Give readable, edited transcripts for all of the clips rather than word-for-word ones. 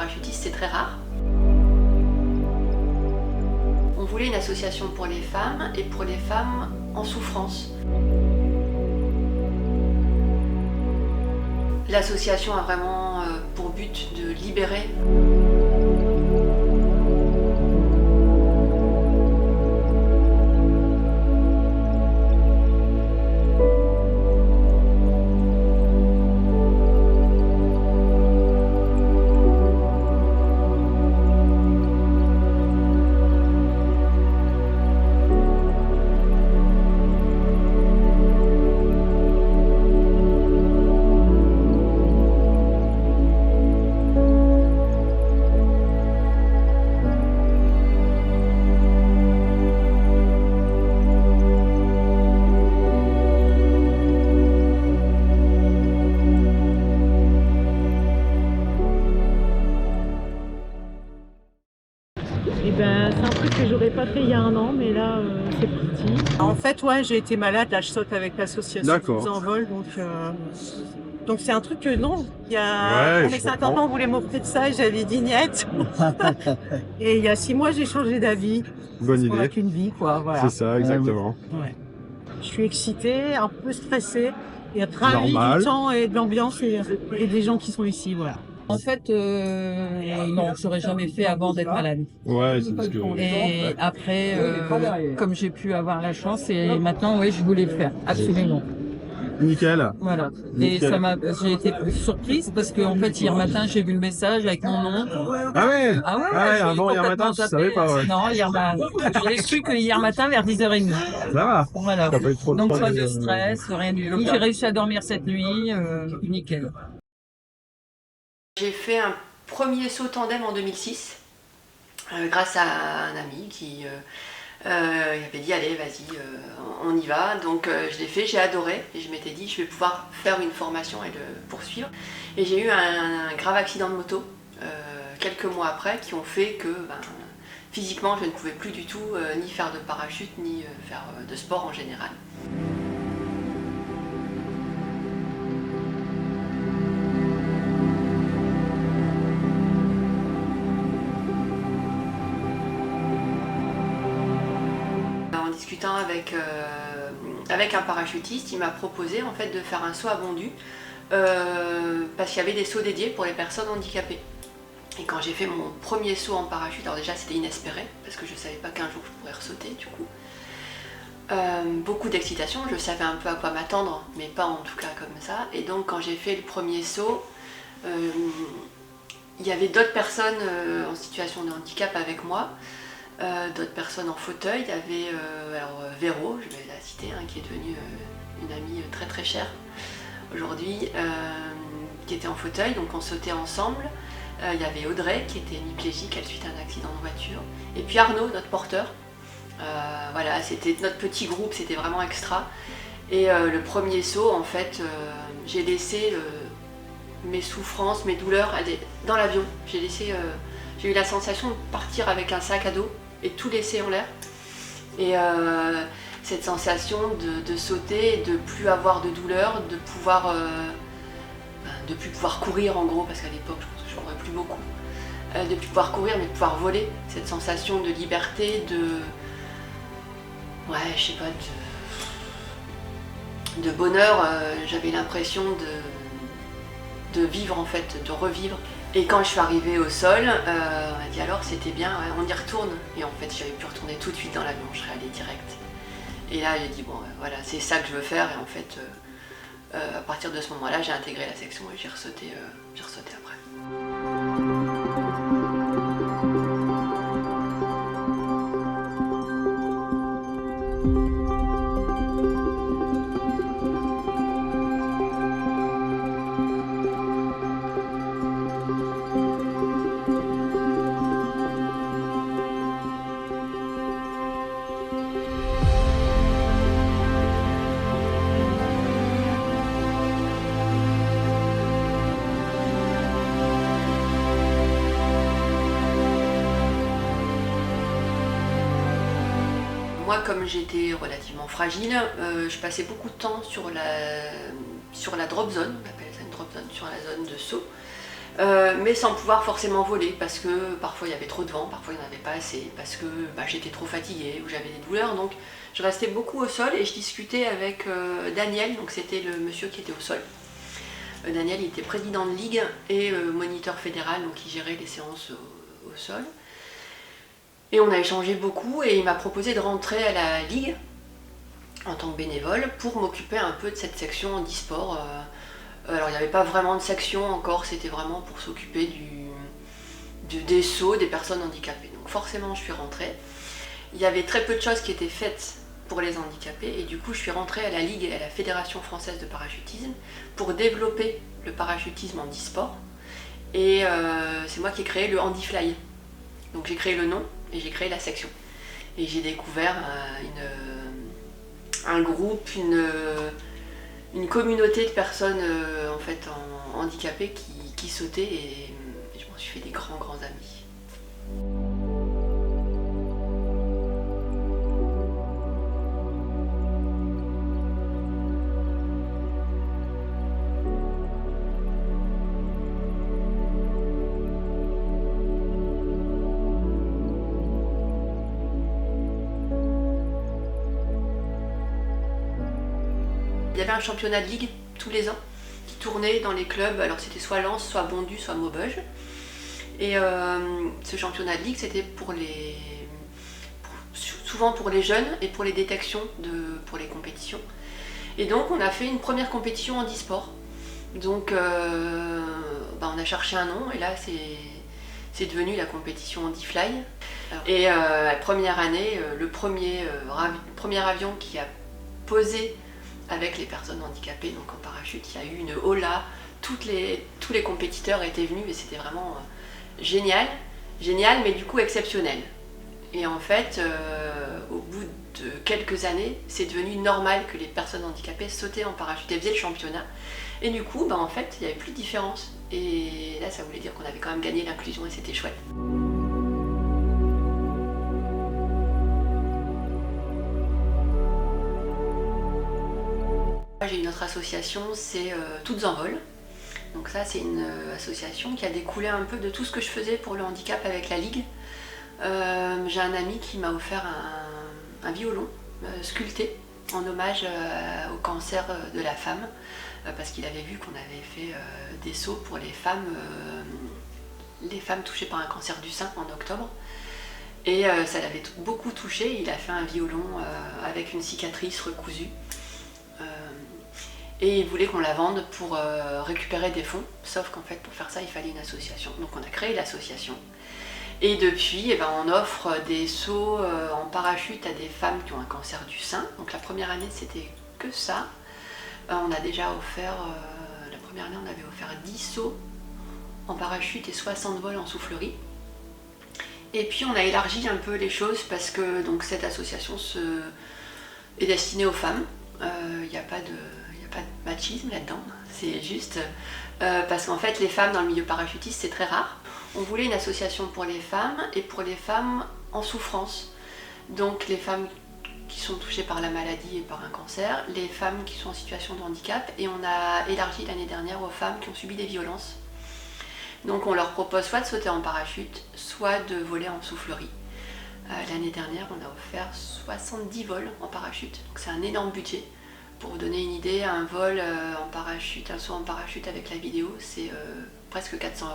parachutistes, c'est très rare. On voulait une association pour les femmes et pour les femmes en souffrance. L'association a vraiment pour but de libérer. C'est un truc que j'aurais pas fait il y a un an, mais là, c'est parti. En fait, ouais, j'ai été malade, là, je saute avec l'association Vous Envol, donc c'est un truc que non, il y a 50 ans, on voulait m'offrir de ça et j'avais dit niet. Et il y a 6 mois, j'ai changé d'avis. Bonne idée. On n'a qu'une vie, quoi, voilà. C'est ça, exactement. Ouais. Je suis excitée, un peu stressée, et être ravie du temps et de l'ambiance et des gens qui sont ici, voilà. En fait, non, j'aurais jamais fait avant d'être malade. Ouais, c'est parce que... Et après, comme j'ai pu avoir la chance, et maintenant, oui, je voulais le faire, absolument. Nickel. Voilà. Nickel. Et j'ai été surprise parce que en fait, hier matin, j'ai vu le message avec mon nom. Ah ouais? Ah ouais, avant hier matin, tu savais pas, ouais. Non, hier matin. J'ai su que hier matin, vers 10h30. Ça va. Voilà. T'as pas eu trop de Donc, temps pas de stress, rien du tout. J'ai réussi à dormir cette nuit, nickel. J'ai fait un premier saut tandem en 2006 grâce à un ami qui avait dit allez vas-y on y va, donc je l'ai fait, j'ai adoré et je m'étais dit je vais pouvoir faire une formation et le poursuivre, et j'ai eu un grave accident de moto quelques mois après qui ont fait que physiquement je ne pouvais plus du tout ni faire de parachute ni faire de sport en général. En discutant avec un parachutiste, il m'a proposé en fait de faire un saut à bondu parce qu'il y avait des sauts dédiés pour les personnes handicapées. Et quand j'ai fait mon premier saut en parachute, alors déjà c'était inespéré parce que je ne savais pas qu'un jour je pourrais ressauter du coup. Beaucoup d'excitation, je savais un peu à quoi m'attendre, mais pas en tout cas comme ça. Et donc quand j'ai fait le premier saut, il y avait d'autres personnes en situation de handicap avec moi. D'autres personnes en fauteuil. Il y avait Véro, je vais la citer, qui est devenue une amie très très chère aujourd'hui, qui était en fauteuil, donc on sautait ensemble. Il y avait Audrey qui était hémiplégique suite à un accident de voiture, et puis Arnaud, notre porteur. Voilà, c'était notre petit groupe, c'était vraiment extra. Et le premier saut, en fait, j'ai laissé mes souffrances, mes douleurs dans l'avion. J'ai eu la sensation de partir avec un sac à dos et tout laisser en l'air. Et cette sensation de sauter, de plus avoir de douleur, de plus pouvoir courir en gros, parce qu'à l'époque je pense que je courais plus beaucoup, de plus pouvoir courir mais de pouvoir voler, cette sensation de liberté, je sais pas, de bonheur, j'avais l'impression de vivre en fait, de revivre. Et quand je suis arrivée au sol, on m'a dit alors c'était bien, ouais, on y retourne. Et en fait j'avais pu retourner tout de suite dans l'avion, je serais allée direct. Et là j'ai dit bon voilà, c'est ça que je veux faire, et en fait à partir de ce moment-là j'ai intégré la section et j'ai ressauté après. Moi, comme j'étais relativement fragile, je passais beaucoup de temps sur la drop zone, on appelle ça une drop zone, sur la zone de saut, mais sans pouvoir forcément voler, parce que parfois il y avait trop de vent, parfois il n'y en avait pas assez, parce que j'étais trop fatiguée ou j'avais des douleurs. Donc je restais beaucoup au sol et je discutais avec Daniel, donc c'était le monsieur qui était au sol. Daniel, il était président de ligue et moniteur fédéral, donc il gérait les séances au sol. Et on a échangé beaucoup et il m'a proposé de rentrer à la ligue en tant que bénévole pour m'occuper un peu de cette section handisport. Alors il n'y avait pas vraiment de section encore, c'était vraiment pour s'occuper des sauts des personnes handicapées. Donc forcément je suis rentrée. Il y avait très peu de choses qui étaient faites pour les handicapés et du coup je suis rentrée à la Ligue et à la Fédération française de parachutisme pour développer le parachutisme handisport. Et c'est moi qui ai créé le HandiFly. Donc j'ai créé le nom et j'ai créé la section. Et j'ai découvert un groupe, une communauté de personnes en fait handicapées qui sautaient et je m'en suis fait des grands amis. Il y avait un championnat de ligue tous les ans qui tournait dans les clubs, alors c'était soit Lens, soit Bondu, soit Maubeuge. Et ce championnat de ligue c'était souvent pour les jeunes et pour les détections pour les compétitions. Et donc on a fait une première compétition handisport. Donc on a cherché un nom et là c'est devenu la compétition HandiFly. Et la première année, le premier avion qui a posé avec les personnes handicapées, donc en parachute, il y a eu une hola, tous les compétiteurs étaient venus et c'était vraiment génial, mais du coup exceptionnel. Et en fait, au bout de quelques années, c'est devenu normal que les personnes handicapées sautaient en parachute et faisaient le championnat. Et du coup, en fait, il n'y avait plus de différence. Et là, ça voulait dire qu'on avait quand même gagné l'inclusion et c'était chouette. J'ai une autre association, c'est Toutes en vol. Donc ça, c'est une association qui a découlé un peu de tout ce que je faisais pour le handicap avec la Ligue. J'ai un ami qui m'a offert un violon sculpté en hommage au cancer de la femme, parce qu'il avait vu qu'on avait fait des sauts pour les femmes touchées par un cancer du sein en octobre. Et ça l'avait beaucoup touché, il a fait un violon avec une cicatrice recousue. Et il voulait qu'on la vende pour récupérer des fonds, sauf qu'en fait pour faire ça il fallait une association. Donc on a créé l'association. Et depuis, on offre des sauts en parachute à des femmes qui ont un cancer du sein. Donc la première année c'était que ça. On a déjà offert, la première année on avait offert 10 sauts en parachute et 60 vols en soufflerie. Et puis on a élargi un peu les choses parce que donc, cette association est destinée aux femmes. Il n'y a pas de machisme là-dedans, c'est juste parce qu'en fait les femmes dans le milieu parachutiste c'est très rare. On voulait une association pour les femmes et pour les femmes en souffrance. Donc les femmes qui sont touchées par la maladie et par un cancer, les femmes qui sont en situation de handicap et on a élargi l'année dernière aux femmes qui ont subi des violences. Donc on leur propose soit de sauter en parachute, soit de voler en soufflerie. L'année dernière on a offert 70 vols en parachute, donc c'est un énorme budget. Pour vous donner une idée, un vol en parachute, un saut en parachute avec la vidéo, c'est presque 400 €.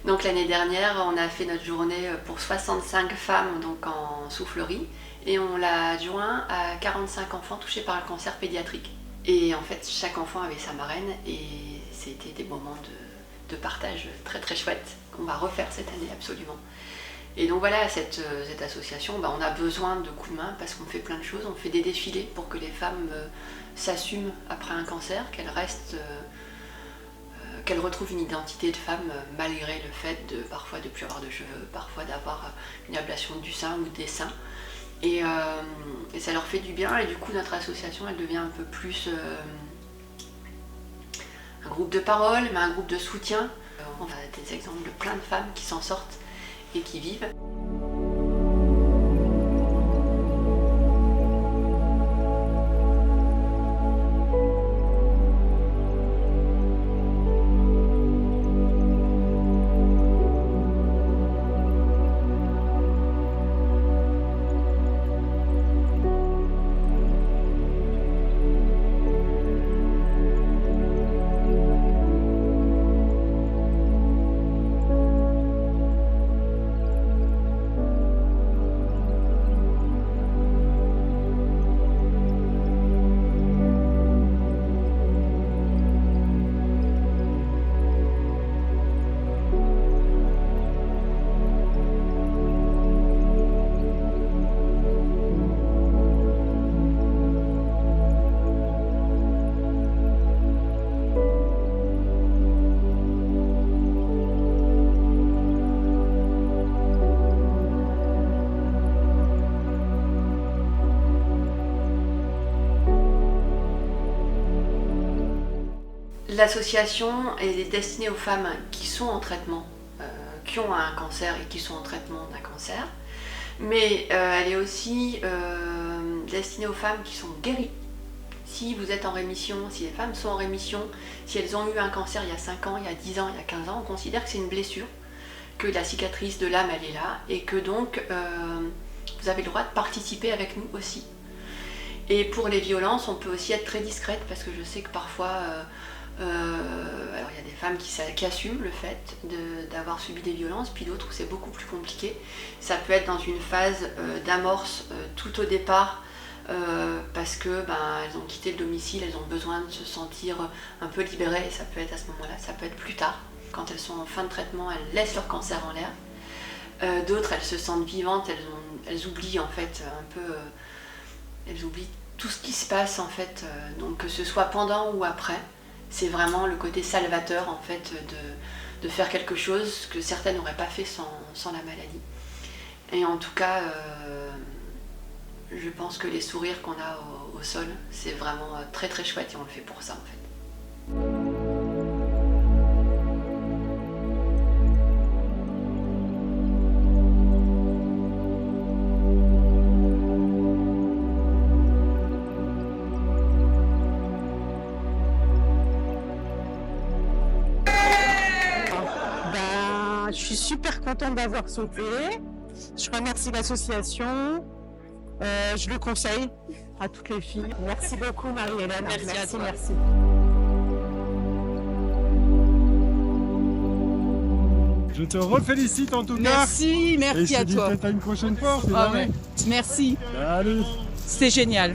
Donc l'année dernière, on a fait notre journée pour 65 femmes donc en soufflerie et on l'a adjoint à 45 enfants touchés par un cancer pédiatrique. Et en fait, chaque enfant avait sa marraine et c'était des moments de partage très très chouettes qu'on va refaire cette année absolument. Et donc voilà, cette association, on a besoin de coups de main parce qu'on fait plein de choses. On fait des défilés pour que les femmes s'assument après un cancer, qu'elles retrouvent une identité de femme malgré le fait de parfois de plus avoir de cheveux, parfois d'avoir une ablation du sein ou des seins. Et ça leur fait du bien et du coup notre association elle devient un peu plus un groupe de parole, mais un groupe de soutien. On a des exemples de plein de femmes qui s'en sortent et qui vivent. L'association est destinée aux femmes qui sont en traitement, qui ont un cancer et qui sont en traitement d'un cancer. Mais elle est aussi destinée aux femmes qui sont guéries. Si vous êtes en rémission, si les femmes sont en rémission, si elles ont eu un cancer il y a 5 ans, il y a 10 ans, il y a 15 ans, on considère que c'est une blessure, que la cicatrice de l'âme elle est là et que donc vous avez le droit de participer avec nous aussi. Et pour les violences, on peut aussi être très discrète parce que je sais que parfois, alors il y a des femmes qui assument le fait d'avoir subi des violences, puis d'autres où c'est beaucoup plus compliqué. Ça peut être dans une phase d'amorce tout au départ, parce que elles ont quitté le domicile, elles ont besoin de se sentir un peu libérées, et ça peut être à ce moment-là, ça peut être plus tard. Quand elles sont en fin de traitement, elles laissent leur cancer en l'air. D'autres, elles se sentent vivantes, elles oublient en fait un peu, elles oublient tout ce qui se passe en fait, donc que ce soit pendant ou après, c'est vraiment le côté salvateur en fait de faire quelque chose que certaines n'auraient pas fait sans la maladie. Et en tout cas, je pense que les sourires qu'on a au sol, c'est vraiment très très chouette et on le fait pour ça en fait. Je suis super contente d'avoir sauté. Je remercie l'association. Je le conseille à toutes les filles. Merci beaucoup Marie-Hélène. Merci à toi. Merci. Je te refélicite en tout cas. Merci Et je à te dis toi. peut-être à une prochaine fois. Merci. Salut. C'était génial.